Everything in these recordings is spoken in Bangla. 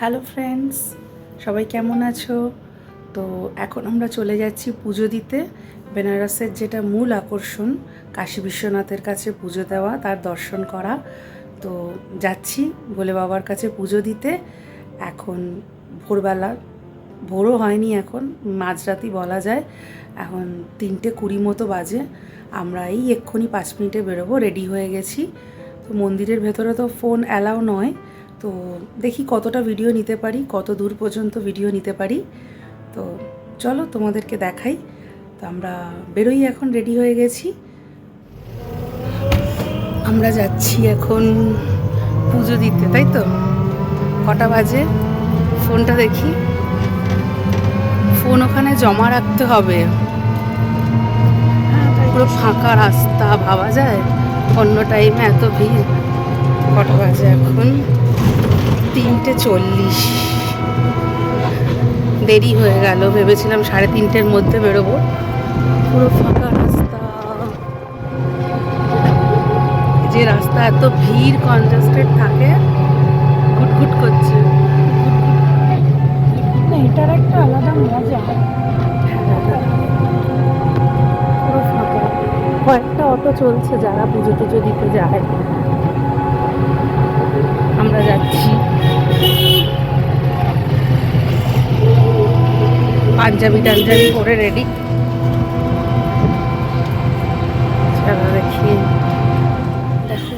হ্যালো ফ্রেন্ডস, সবাই কেমন আছো? তো এখন আমরা চলে যাচ্ছি পুজো দিতে। বেনারসের যেটা মূল আকর্ষণ, কাশী বিশ্বনাথের কাছে পুজো দেওয়া, তার দর্শন করা। তো যাচ্ছি ভোলে বাবার কাছে পুজো দিতে। এখন ভোরবেলা, ভোরও হয়নি, এখন মাঝরাতি বলা যায়। এখন 3:20 মতো বাজে। আমরা এই এক্ষুনি 5 মিনিটে বেরোবো, রেডি হয়ে গেছি। তো মন্দিরের ভেতরে তো ফোন অ্যালাউ নয়, তো দেখি কতটা ভিডিও নিতে পারি, কত দূর পর্যন্ত ভিডিও নিতে পারি। তো চলো তোমাদেরকে দেখাই। তো আমরা বেরোই, এখন রেডি হয়ে গেছি। আমরা যাচ্ছি এখন পুজো দিতে, তাই তো? কটা বাজে ফোনটা দেখি। ফোন ওখানে জমা রাখতে হবে। পুরো ফাঁকা রাস্তা, ভাবা যায় অন্য টাইমে এত ভিড়। কটা বাজে এখন? 3:40। দেরি হয়ে গেল, ভেবেছিলাম 3:30-র মধ্যে বেরোবো। পুরো ফাঁকা রাস্তা, যে রাস্তা এত ভিড় কনজাস্টেড থাকে, ঘুটঘুট করছে। এটার একটা আলাদা মজা। পুরো ফাঁকা, কয়েকটা অটো চলছে যারা পুজো টুজো দিতে যায়। আমরা যাচ্ছি। পাঞ্জাবি টাঞ্জাবি পরে রেডি। চলো দেখি। দেখো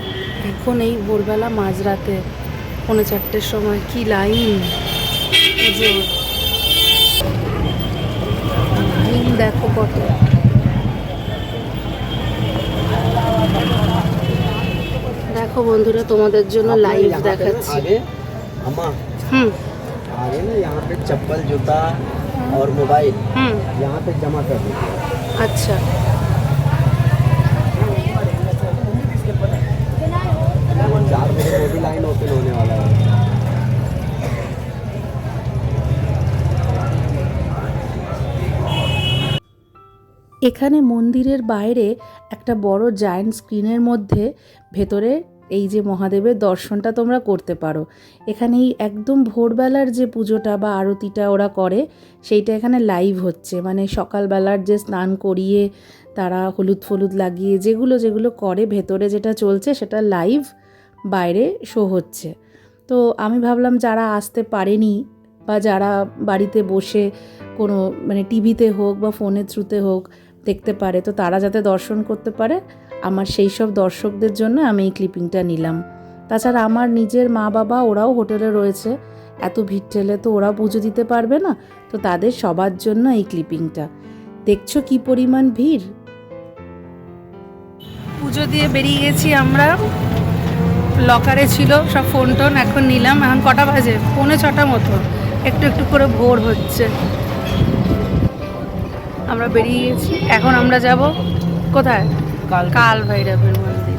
এখন এই ভোরবেলা মাঝরাতে 4:45-র সময় কি লাইন পুজোর। লাইন দেখো কত। দেখো বন্ধুরা, তোমাদের জন্য লাইভ দেখাচ্ছি। হুম आगे ना यहाँ पे चप्पल जूता और मोबाइल यहाँ पे जमा कर दीजिए। আচ্ছা, 4 बजे वो भी लाइन ओपन होने वाला है। এখানে মন্দিরের বাইরে একটা বড় জায়ান্ট স্ক্রিনের মধ্যে ভেতরে এই যে মহাদেবের দর্শনটা তোমরা করতে পারো। এখানে এই একদম ভোরবেলার যে পুজোটা বা আরতিটা ওরা করে, সেইটা এখানে লাইভ হচ্ছে। মানে সকালবেলার যে স্নান করিয়ে তারা হলুদ ফলুদ লাগিয়ে যেগুলো যেগুলো করে, ভেতরে যেটা চলছে সেটা লাইভ বাইরে শো হচ্ছে। তো আমি ভাবলাম যারা আসতে পারেনি বা যারা বাড়িতে বসে কোনো মানে টিভিতে হোক বা ফোনের থ্রুতে হোক দেখতে পারে, তো তারা যাতে দর্শন করতে পারে, আমার সেই সব দর্শকদের জন্য আমি এই ক্লিপিংটা নিলাম। তাছাড়া আমার নিজের মা বাবা, ওরাও হোটেলে রয়েছে, এত ভিড় ঠেলে তো ওরাও পুজো দিতে পারবে না। তো তাদের সবার জন্য এই ক্লিপিংটা। দেখছো কি পরিমাণ ভিড়। পুজো দিয়ে বেরিয়ে গেছি আমরা। লকারে ছিল সব ফোন টোন, এখন নিলাম। এখন কটা বাজে? 5:45 মতো, একটু একটু করে ভোর হচ্ছে। আমরা বেরিয়ে গেছি। এখন আমরা যাব কোথায়? কাল ভৈরবের মন্দির।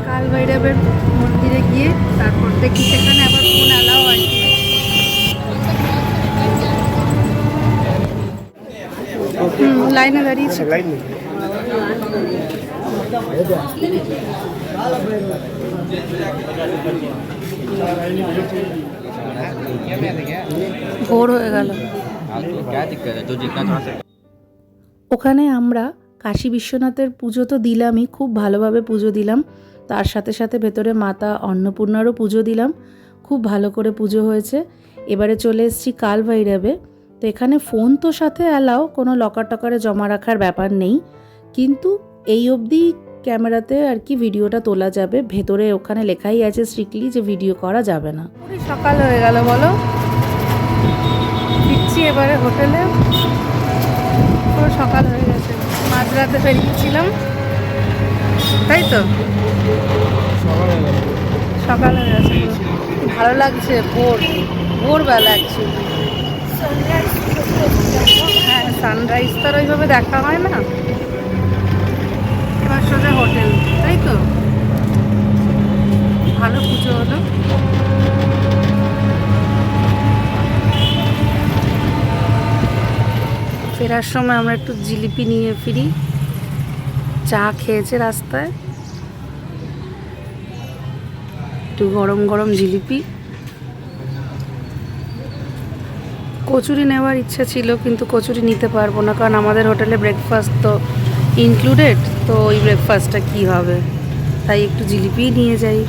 কাল ভৈরবের মন্দিরে গিয়ে তারপর দেখি সেখানে আবার ফোন অ্যালাও হয় কি। লাইনে দাঁড়িয়েছি। ভোর হয়ে গেল। ওখানে আমরা কাশী বিশ্বনাথের পুজো তো দিলামই, খুব ভালোভাবে পুজো দিলাম। তার সাথে সাথে ভেতরে মাতা অন্নপূর্ণারও পুজো দিলাম, খুব ভালো করে পুজো হয়েছে। এবারে চলে এসেছি কাল ভৈরবে। তো এখানে ফোন তো সাথে অ্যালাও, কোনো লকার টকারে জমা রাখার ব্যাপার নেই, কিন্তু এই অবধি ক্যামেরাতে আর কি ভিডিওটা তোলা যাবে। ভেতরে ওখানে লেখাই আছে স্ট্রিক্টলি যে ভিডিও করা যাবে না। সকাল হয়ে গেল বলো, ফিরছি এবারে হোটেলে। পুরো সকাল হয়ে গেছে, মাঝরাতে বেরিয়েছিলাম, তাই তো? সকাল হয়ে গেছে, ভালো লাগছে। ভোরবেলা অ্যাকচুয়ালি। হ্যাঁ, সানরাইজ তো আর ওইভাবে দেখা হয় না। এবার সোজা হোটেল, তাই তো? ভালো পুজো হলো। ফেরার সময় আমরা একটু জিলিপি নিয়ে ফিরি। চা খেয়েছে রাস্তায়। একটু গরম গরম জিলিপি। কচুরি নেওয়ার ইচ্ছা ছিল, কিন্তু কচুরি নিতে পারবো না, কারণ আমাদের হোটেলে ব্রেকফাস্ট তো ইনক্লুডেড, তো ওই ব্রেকফাস্টটা কী হবে, তাই একটু জিলিপিই নিয়ে যাই।